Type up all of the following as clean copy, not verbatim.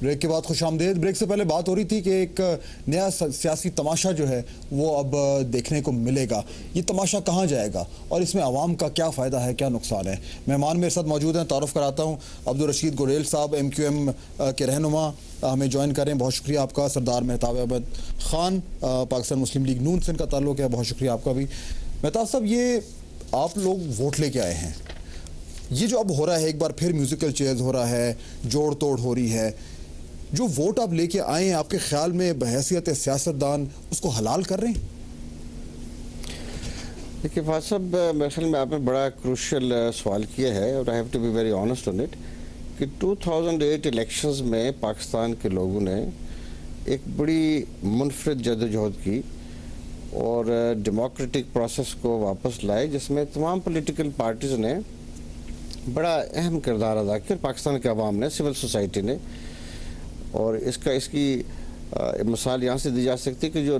Break کے بعد خوش آمدید. بریک سے پہلے بات ہو رہی تھی کہ ایک نیا سیاسی تماشا جو ہے وہ اب دیکھنے کو ملے گا. یہ تماشا کہاں جائے گا اور اس میں عوام کا کیا فائدہ ہے, کیا نقصان ہے؟ مہمان میرے ساتھ موجود ہیں, تعارف کراتا ہوں. عبدالرشید گوریل صاحب MQM کے رہنما ہمیں جوائن کریں, بہت شکریہ آپ کا. سردار مہتاب احمد خان پاکستان مسلم لیگ نون سے ان کا تعلق ہے, بہت شکریہ آپ کا بھی. مہتاب صاحب, یہ آپ لوگ ووٹ لے کے آئے ہیں, یہ جو اب ہو رہا ہے ایک بار پھر میوزیکل چیئرز ہو رہا ہے, جوڑ توڑ ہو رہی ہے, جو ووٹ آپ لے کے آئے ہیں آپ کے خیال میں بحیثیت سیاستدان اس کو حلال کر رہے ہیں؟ دیکھیے فاضل صاحب, میرے خیال میں آپ نے بڑا کروشل سوال کیا ہے اور I have to be very honest on it کہ 2008 الیکشنز میں پاکستان کے لوگوں نے ایک بڑی منفرد جدوجہد کی اور ڈیموکریٹک پروسیس کو واپس لائے, جس میں تمام پولیٹیکل پارٹیز نے بڑا اہم کردار ادا کیا, پاکستان کے عوام نے, سول سوسائٹی نے. اور اس کی مثال یہاں سے دی جا سکتی ہے کہ جو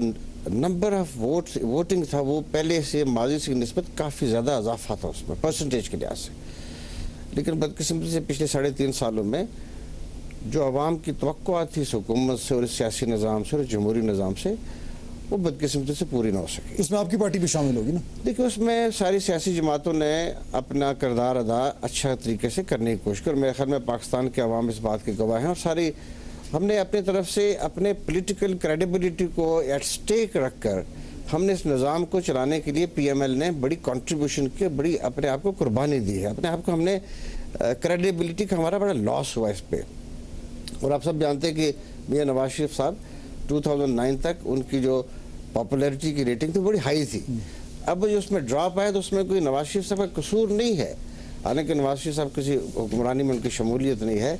نمبر آف ووٹنگ تھا وہ پہلے سے ماضی سے نسبت کافی زیادہ اضافہ تھا اس میں پرسنٹیج کے لحاظ سے. لیکن بدقسمتی سے پچھلے 3.5 سالوں میں جو عوام کی توقعات تھی اس حکومت سے اور اس سیاسی نظام سے اور جمہوری نظام سے, وہ بدقسمتی سے پوری نہ ہو سکی. اس میں آپ کی پارٹی بھی شامل ہوگی نا؟ دیکھیں, اس میں ساری سیاسی جماعتوں نے اپنا کردار ادا اچھا طریقے سے کرنے کی کوشش کی, اور میرے خیال میں پاکستان کے عوام اس بات کے گواہ ہیں. اور ہم نے اپنی طرف سے اپنے پولیٹیکل کریڈیبلٹی کو ایٹ سٹیک رکھ کر ہم نے اس نظام کو چلانے کے لیے PML نے بڑی کنٹریبیوشن کی, بڑی اپنے آپ کو قربانی دی ہے. اپنے آپ کو ہم نے کریڈیبلٹی کا ہمارا بڑا لاس ہوا اس پہ. اور آپ سب جانتے ہیں کہ میاں نواز شریف صاحب 2009 تک ان کی جو پاپولیرٹی کی ریٹنگ تھی بڑی ہائی تھی. اب جو اس میں ڈراپ آیا تو اس میں کوئی نواز شریف صاحب کا قصور نہیں ہے, حالانکہ نواز شریف صاحب کسی حکمرانی میں ان کی شمولیت نہیں ہے,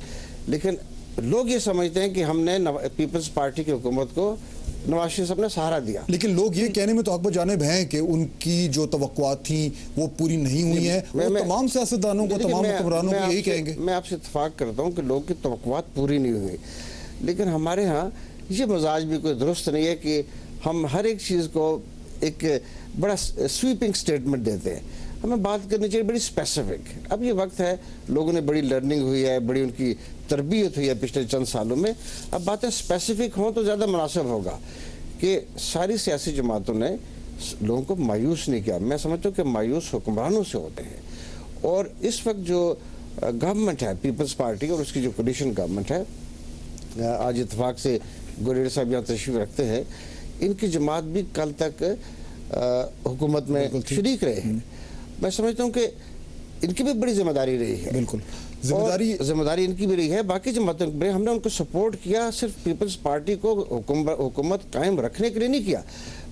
لیکن لوگ یہ سمجھتے ہیں کہ ہم نے پیپلز پارٹی کی حکومت کو نواز شریف صاحب نے سہارا دیا. لیکن لوگ یہ کہنے میں تو حق بجانب ہیں کہ ان کی جو توقعات تھیں وہ پوری نہیں ہوئی ہیں. وہ تمام سیاستدانوں کو, تمام حکمرانوں کو یہی کہیں گے. میں آپ سے اتفاق کرتا ہوں کہ لوگ کی توقعات پوری نہیں ہوئی, لیکن ہمارے ہاں یہ مزاج بھی کوئی درست نہیں ہے کہ ہم ہر ایک چیز کو ایک بڑا سویپنگ سٹیٹمنٹ دیتے ہیں. ہمیں بات کرنی چاہیے بڑی اسپیسیفک. اب یہ وقت ہے, لوگوں نے بڑی لرننگ ہوئی ہے, بڑی ان کی تربیت ہوئی ہے پچھلے چند سالوں میں. اب باتیں اسپیسیفک ہوں تو زیادہ مناسب ہوگا کہ ساری سیاسی جماعتوں نے لوگوں کو مایوس نہیں کیا. میں سمجھتا ہوں کہ مایوس حکمرانوں سے ہوتے ہیں. اور اس وقت جو گورنمنٹ ہے پیپلز پارٹی اور اس کی جو کولیشن گورنمنٹ ہے, آج اتفاق سے گوریل صاحب یہاں تشریف رکھتے ہیں, ان کی جماعت بھی کل تک حکومت میں شریک رہے ہیں. میں سمجھتا ہوں کہ ان کی بھی بڑی ذمہ داری رہی ہے. بالکل ذمہ داری ان کی بھی رہی ہے. باقی جماعتوں میں ہم نے ان کو سپورٹ کیا, صرف پیپلز پارٹی کو حکومت قائم رکھنے کے لیے نہیں کیا,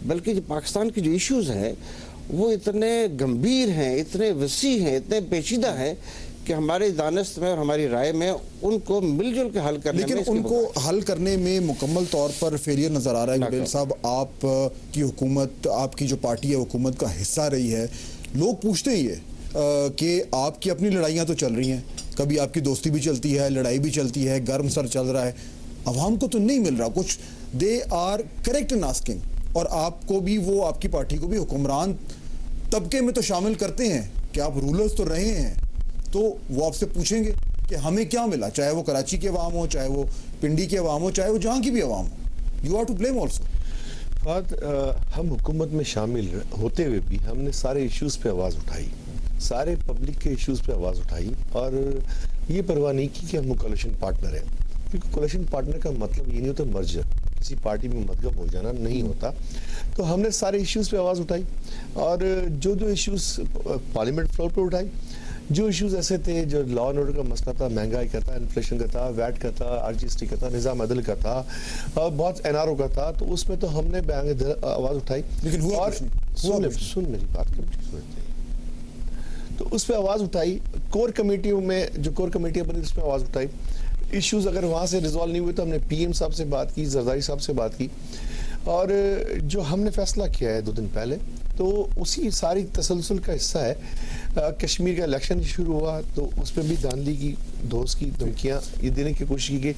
بلکہ پاکستان کی جو ایشوز ہیں وہ اتنے گمبھیر ہیں, اتنے وسیع ہیں, اتنے پیچیدہ ہیں کہ ہمارے دانست میں اور ہماری رائے میں ان کو مل جل کے حل کرنے میں, لیکن ان کو حل کرنے میں مکمل طور پر فیلئر نظر آ رہا ہے. گوریل صاحب, آپ کی حکومت, آپ کی جو پارٹی ہے حکومت کا حصہ رہی ہے. لوگ پوچھتے ہیں یہ کہ آپ کی اپنی لڑائیاں تو چل رہی ہیں, کبھی آپ کی دوستی بھی چلتی ہے, لڑائی بھی چلتی ہے, گرم سر چل رہا ہے, عوام کو تو نہیں مل رہا کچھ. They are correct in asking, اور آپ کو بھی, وہ آپ کی پارٹی کو بھی حکمران طبقے میں تو شامل کرتے ہیں کہ آپ رولرز تو رہے ہیں, تو وہ آپ سے پوچھیں گے کہ ہمیں کیا ملا, چاہے وہ کراچی کے عوام ہو, چاہے وہ پنڈی کے عوام ہو, چاہے وہ جہاں کی بھی عوام ہو. You are to blame also. ہم حکومت میں شامل ہوتے ہوئے بھی ہم نے سارے ایشوز پہ آواز اٹھائی, سارے پبلک کے ایشوز پہ آواز اٹھائی, اور یہ پرواہ نہیں کی کہ ہم کولیشن پارٹنر ہیں, کیونکہ کولیشن پارٹنر کا مطلب یہ نہیں ہوتا مرجر, کسی پارٹی میں مدغم ہو جانا نہیں ہوتا. تو ہم نے سارے ایشوز پہ آواز اٹھائی, اور جو ایشوز پارلیمنٹ فلور پہ اٹھائی, جو ایشوز ایسے تھے, جو لا اینڈ آرڈر کا مسئلہ تھا, مہنگائی کا تھا, انفلیشن کا تھا, ویٹ کا تھا, RGST کا تھا, نظام عدل کا تھا, اور بہت NRO کا تھا, تو اس میں تو ہم نے آواز اٹھائی. لیکن اور سن میری بات کریں, تو اس پہ آواز اٹھائی. کور کمیٹیوں میں جو کور کمیٹیاں بنی اس پہ آواز اٹھائی. ایشوز اگر وہاں سے ریزالو نہیں ہوئے تو ہم نے PM صاحب سے بات کی, زرداری صاحب سے بات کی, اور جو ہم نے فیصلہ کیا ہے 2 دن پہلے تو اسی ساری تسلسل کا حصہ ہے کشمیر کا الیکشن شروع ہوا تو اس پہ بھی دھاندلی کی دوست کی دھمکیاں یہ دینے کی کوشش کی گئی.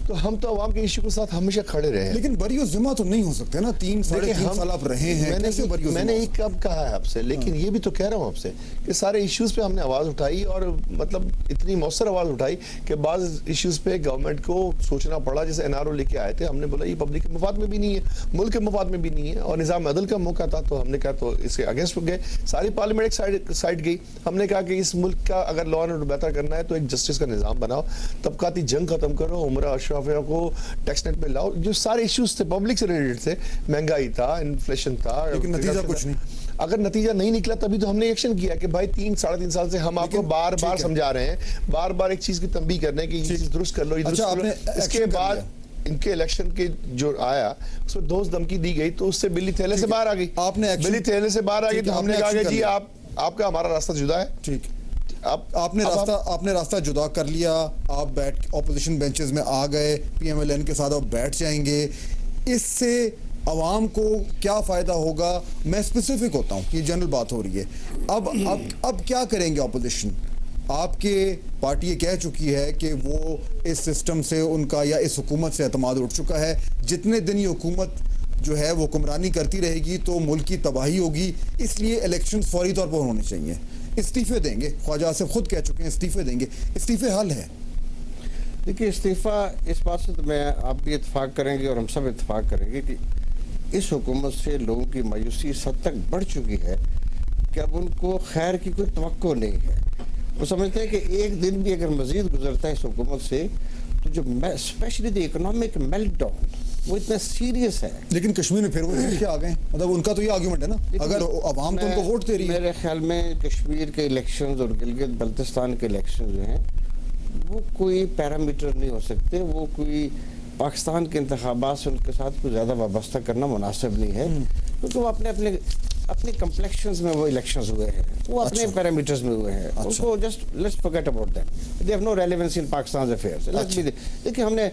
تو ہم تو عوام کے ایشو کے ساتھ ہمیشہ کھڑے رہے ہیں. لیکن بری و ذمہ تو نہیں ہو سکتے نا, 3.5 سال آپ رہے ہیں, میں نے ایک اب کہا ہے آپ سے, لیکن یہ بھی تو کہہ رہا ہوں آپ سے کہ سارے ایشوز پہ ہم نے آواز اٹھائی اور مطلب اتنی مؤثر آواز اٹھائی کہ بعض ایشوز پہ گورنمنٹ کو سوچنا پڑا. جیسے NRO لے کے آئے تھے, ہم نے بولا یہ پبلک کے مفاد میں بھی نہیں ہے, ملک کے مفاد میں بھی نہیں ہے, اور نظام عدل کا موقع تھا تو ہم نے کہا تو اس کے اگینسٹ گئے. ساری پارلیمنٹ ایک سائڈ گئی. ہم نے کہا کہ اس ملک کا اگر لا اینڈ آرڈر بہتر کرنا ہے تو ایک جسٹس کا نظام بناؤ, طبقاتی جنگ ختم کرو, عمرہ اشرافیہ کو ٹیکس نیٹ میں لاؤ. جو سارے ایشوز تھے پبلک سے ریلیٹڈ تھے, مہنگائی تھا, انفلیشن تھا, لیکن نتیجہ کچھ نہیں. اگر نتیجہ نہیں نکلا تبھی تو ہم نے ایکشن کیا کہ بھائی 3-3.5 سال سے ہم آپ کو بار بار سمجھا رہے ہیں, بار بار ایک چیز کی تنبیہ کرنے کہ یہ چیز درست کر لو, یہ درست کر لو. اس کے بعد ان کے الیکشن کے جو آیا اس میں دوست دھمکی دی گئی تو اس سے بلی تھیلے سے باہر آ گئی. بلی تھیلے سے باہر آ گئی تو ہم نے کہا کہ جی آپ کا ہمارا راستہ جدا ہے. ٹھیک, آپ نے راستہ جدا کر لیا, آپ بیٹھ اپوزیشن بینچز میں آ گئے, PMLN کے ساتھ آپ بیٹھ جائیں گے. اس سے عوام کو کیا فائدہ ہوگا؟ میں اسپیسیفک ہوتا ہوں, یہ جنرل بات ہو رہی ہے. اب کیا کریں گے اپوزیشن؟ آپ کے پارٹی یہ کہہ چکی ہے کہ وہ اس سسٹم سے ان کا یا اس حکومت سے اعتماد اٹھ چکا ہے. جتنے دن یہ حکومت جو ہے وہ حکمرانی کرتی رہے گی تو ملک کی تباہی ہوگی, اس لیے الیکشن فوری طور پر ہونے چاہیے. استعفے دیں گے, خواجہ آصف خود کہہ چکے ہیں استعفے دیں گے. استعفے حل ہے؟ دیکھیے استعفیٰ اس بات سے تو میں آپ بھی اتفاق کریں گے اور ہم سب اتفاق کریں گے کہ اس حکومت سے لوگوں کی مایوسی اس حد تک بڑھ چکی ہے کہ اب ان کو خیر کی کوئی توقع نہیں ہے. وہ سمجھتے ہیں کہ ایک دن بھی اگر مزید گزرتا ہے اس حکومت سے تو جو especially the economic meltdown وہ اتنا سیریس ہے. لیکن کشمیر میں پھر وہ کیا آ گئے, مطلب ان کا تو یہ آرگیومنٹ ہے نا, اگر عوام تو ان کو ووٹ دے رہی ہے. میرے خیال میں کشمیر کے الیکشنز اور گلگت بلتستان کے الیکشن جو ہیں وہ کوئی پیرامیٹر نہیں ہو سکتے, وہ کوئی پاکستان کے انتخابات سے ان کے ساتھ کوئی زیادہ وابستہ کرنا مناسب نہیں ہے, کیونکہ وہ اپنے کمپلیکشنز میں وہ الیکشنز ہوئے ہیں, وہ اپنے پیرامیٹرز میں ہوئے ہیں. ان کو just let's forget about that, they have no relevancy in Pakistan affairs. دیکھیے ہم نے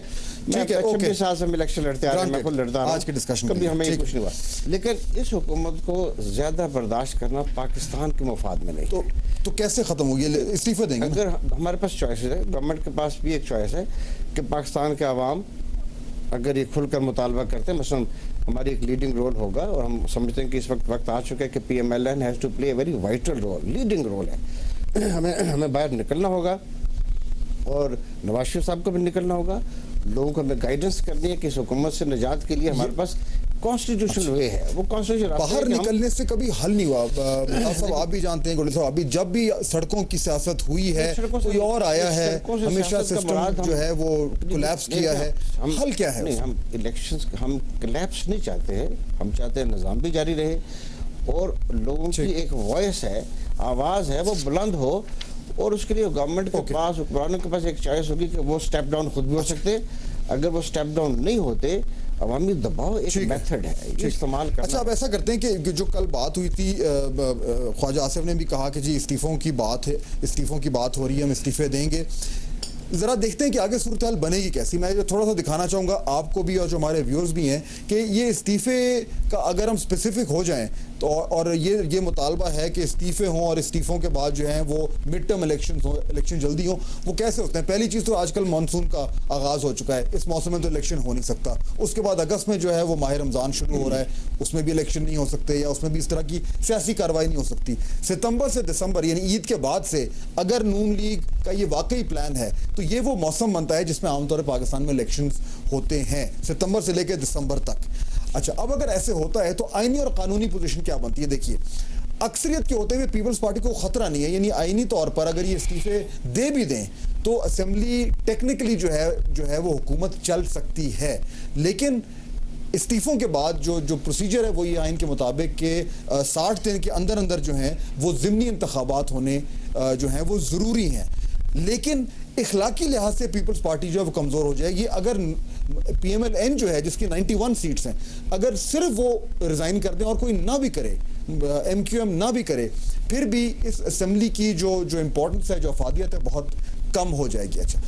26 سال سے الیکشن لڑتے آ رہے ہیں, میں خود لڑتا رہا ہوں, کبھی ہمیں کچھ نہیں ہوا. لیکن اس حکومت کو زیادہ برداشت کرنا پاکستان کے مفاد میں نہیں. تو کیسے ختم ہوگی؟ استعفے دیں گے؟ اگر ہمارے پاس چوائسز ہے, گورنمنٹ کے پاس بھی ایک چوائس ہے کہ پاکستان کے عوام اگر یہ کھل کر مطالبہ کرتے ہیں, مثلا ہماری ایک لیڈنگ رول ہوگا, اور ہم سمجھتے ہیں کہ اس وقت آ چکا ہے کہ PMLN has to play a very vital role, leading role ہے. ہمیں باہر نکلنا ہوگا اور نواز شریف صاحب کو بھی نکلنا ہوگا, لوگوں کو ہمیں گائیڈنس کرنی ہے کہ اس حکومت سے نجات کے لیے ہمارے پاس کانسٹیٹیوشن وے ہے. وہ کانسٹیٹیوشن باہر نکلنے سے کبھی حل نہیں ہوا. صاحب آپ بھی جانتے ہیں, گولڈ صاحب ابھی جب بھی سڑکوں کی سیاست ہوئی ہے کوئی اور آیا ہے, ہمیشہ سسٹم جو ہے وہ کولیپس کیا ہے. حل کیا ہے؟ نہیں, ہم الیکشنز ہم کولیپس نہیں چاہتے ہیں, ہم چاہتے ہیں نظام بھی جاری رہے اور لوگوں کی ایک وائس ہے, آواز ہے, وہ بلند ہو. اور اس کے لیے گورنمنٹ کے پاس, حکمرانوں کے پاس ایک چوائس ہوگی کہ وہ سٹیپ ڈاؤن خود بھی ہو سکتے. اگر وہ سٹیپ ڈاؤن نہیں ہوتے, عوامی دباؤ ایک میتھڈ ہے, یہ استعمال کرنا. اچھا, آپ ایسا کرتے ہیں کہ جو کل بات ہوئی تھی, خواجہ آصف نے بھی کہا کہ جی استعفوں کی بات ہے, استعفوں کی بات ہو رہی ہے, ہم استعفے دیں گے. ذرا دیکھتے ہیں کہ آگے صورتحال بنے گی کیسی. میں تھوڑا سا دکھانا چاہوں گا آپ کو بھی اور جو ہمارے ویورز بھی ہیں کہ یہ استعفے کا اگر ہم اسپیسیفک ہو جائیں تو, اور یہ مطالبہ ہے کہ استعفے ہوں اور استعفوں کے بعد جو ہیں وہ مڈ ٹرم الیکشن جلدی ہوں, وہ کیسے ہوتے ہیں؟ پہلی چیز تو آج کل مانسون کا آغاز ہو چکا ہے, اس موسم میں تو الیکشن ہو نہیں سکتا. اس کے بعد اگست میں جو ہے وہ ماہ رمضان شروع ہو رہا ہے, اس میں بھی الیکشن نہیں ہو سکتے, یا اس میں بھی اس طرح کی سیاسی کارروائی نہیں ہو سکتی. ستمبر سے دسمبر یعنی عید کے بعد سے اگر نون لیگ کا یہ واقعی پلان ہے تو یہ وہ موسم بنتا ہے جس میں عام طور پر پاکستان میں الیکشنز ہوتے ہیں, ستمبر سے لے کے دسمبر تک. اچھا, اب اگر ایسے ہوتا ہے تو آئینی اور قانونی پوزیشن کیا بنتی ہے؟ دیکھیے, اکثریت کے ہوتے ہوئے پیپلز پارٹی کو خطرہ نہیں ہے, یعنی آئینی طور پر اگر یہ استعفے دے بھی دیں تو اسمبلی ٹیکنیکلی جو ہے وہ حکومت چل سکتی ہے. لیکن استعفوں کے بعد جو پروسیجر ہے وہ یہ آئین کے مطابق کہ 60 دن کے اندر جو ہیں وہ ضمنی انتخابات ہونے جو ہیں وہ ضروری ہیں. لیکن اخلاقی لحاظ سے پیپلز پارٹی جو ہے وہ کمزور ہو جائے گی اگر PMLN جو ہے جس کی 91 سیٹس ہیں, اگر صرف وہ ریزائن کر دیں اور کوئی نہ بھی کرے, MQM نہ بھی کرے, پھر بھی اس اسمبلی کی جو امپورٹنس ہے, جو افادیت ہے, بہت کم ہو جائے گی. اچھا,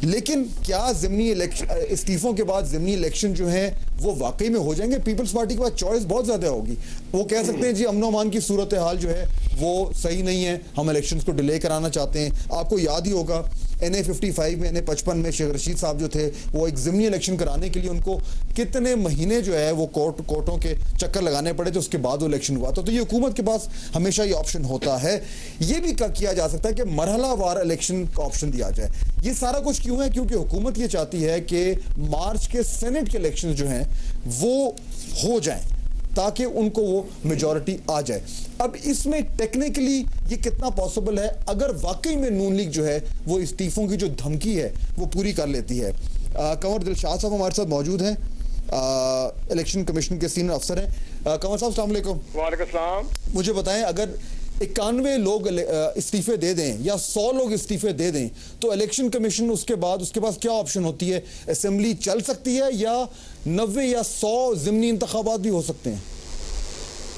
لیکن کیا ضمنی استعفوں کے بعد ضمنی الیکشن جو ہیں وہ واقعی میں ہو جائیں گے؟ پیپلز پارٹی کے پاس چوائس بہت زیادہ ہوگی. وہ کہہ سکتے ہیں جی امن و امان کی صورتحال جو ہے وہ صحیح نہیں ہے, ہم الیکشنز کو ڈیلے کرانا چاہتے ہیں. آپ کو یاد ہی ہوگا NA55 میں NA55 میں شیخ رشید صاحب جو تھے وہ ایک ضمنی الیکشن کرانے کے لیے ان کو کتنے مہینے جو ہے وہ کورٹوں کے چکر لگانے پڑے تھے, اس کے بعد وہ الیکشن ہوا تھا. تو یہ حکومت کے پاس ہمیشہ یہ آپشن ہوتا ہے. یہ بھی کیا جا سکتا ہے کہ مرحلہ وار الیکشن کا آپشن دیا جائے. یہ سارا کچھ کیوں ہے؟ کیونکہ حکومت یہ چاہتی ہے کہ مارچ کے سینٹ کے الیکشن جو ہیں وہ ہو جائیں تاکہ ان کو وہ میجورٹی آ جائے. اب اس میں ٹیکنیکلی یہ کتنا پاسبل ہے اگر واقعی میں نون لیگ جو ہے وہ استعفوں کی جو دھمکی ہے وہ پوری کر لیتی ہے؟ کنور دلشاد صاحب ہمارے ساتھ موجود ہیں, الیکشن کمیشن کے سینئر افسر ہیں. کنور صاحب السلام علیکم. وعلیکم السلام. مجھے بتائیں, اگر 91 لوگ استعفے دے دیں یا 100 لوگ استعفے دے دیں تو الیکشن کمیشن اس کے پاس کیا آپشن ہوتی ہے؟ اسمبلی چل سکتی ہے یا 90 یا 100 ضمنی انتخابات بھی ہو سکتے ہیں؟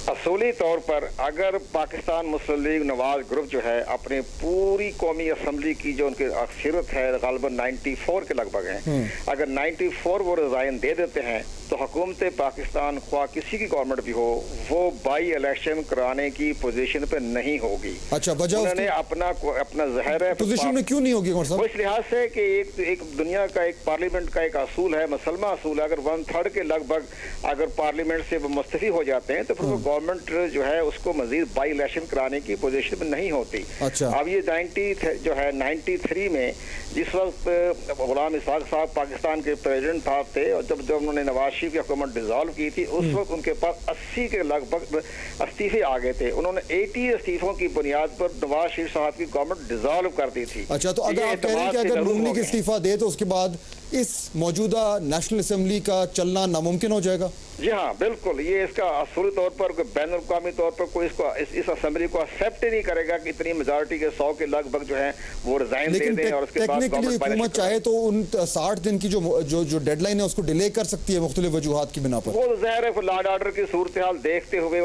اصولی طور پر اگر پاکستان مسلم لیگ نواز گروپ جو ہے اپنی پوری قومی اسمبلی کی جو ان کی اکثریت ہے غالباً 94 کے لگ بھگ ہیں, اگر 94 وہ ریزائن دے دیتے ہیں تو حکومت پاکستان خواہ کسی کی گورنمنٹ بھی ہو وہ بائی الیکشن کرانے کی پوزیشن پہ نہیں ہوگی. اچھا, وجہ انہوں نے اپنا ظاہر ہے پوزیشن میں کیوں نہیں ہوگی کنور صاحب؟ اس لحاظ سے کہ ایک دنیا کا ایک پارلیمنٹ کا ایک اصول ہے, مسلمہ اصول ہے, اگر 1/3 کے لگ بھگ اگر پارلیمنٹ سے وہ مستعفی ہو جاتے ہیں تو پھر وہ گورنمنٹ جو ہے اس کو مزید بائی الیکشن کرانے کی پوزیشن میں نہیں ہوتی. اچھا, اب یہ 93 میں جس وقت غلام اسحاق صاحب پاکستان کے پریزیڈنٹ تھے اور جب انہوں نے نواز شریف کی حکومت ڈیزالو کی تھی اس وقت ان کے پاس 80 کے لگ بھگ استعفے آ گئے تھے. انہوں نے 80 استعفوں کی بنیاد پر نواز شریف صاحب کی گورنمنٹ ڈیزالو کر دی تھی. اچھا, تو اگر آپ کہہ رہے ہیں کہ اگر نون لیگ استعفیٰ دے تو اس کے بعد اس موجودہ نیشنل اسمبلی کا چلنا ناممکن ہو جائے گا؟ جی ہاں بالکل, یہ اس کا اصولی طور پر بین الاقوامی طور پر کوئی اس اسمبلی کو ایکسیپٹ ہی نہیں کرے گا کہ اتنی میجورٹی کے 100 کے لگ بھگ جو ہیں وہ ریزائن دے دیں اور اس کے بعد ٹیکنیکلی حکومت چاہے تو ان 60 دن کی جو ڈیڈ لائن ہے اس کو ڈیلے کر سکتی ہے مختلف وجوہات کی بنا پر. وہ ظاہر ہے لا اینڈ آرڈر کی صورتحال دیکھتے ہوئے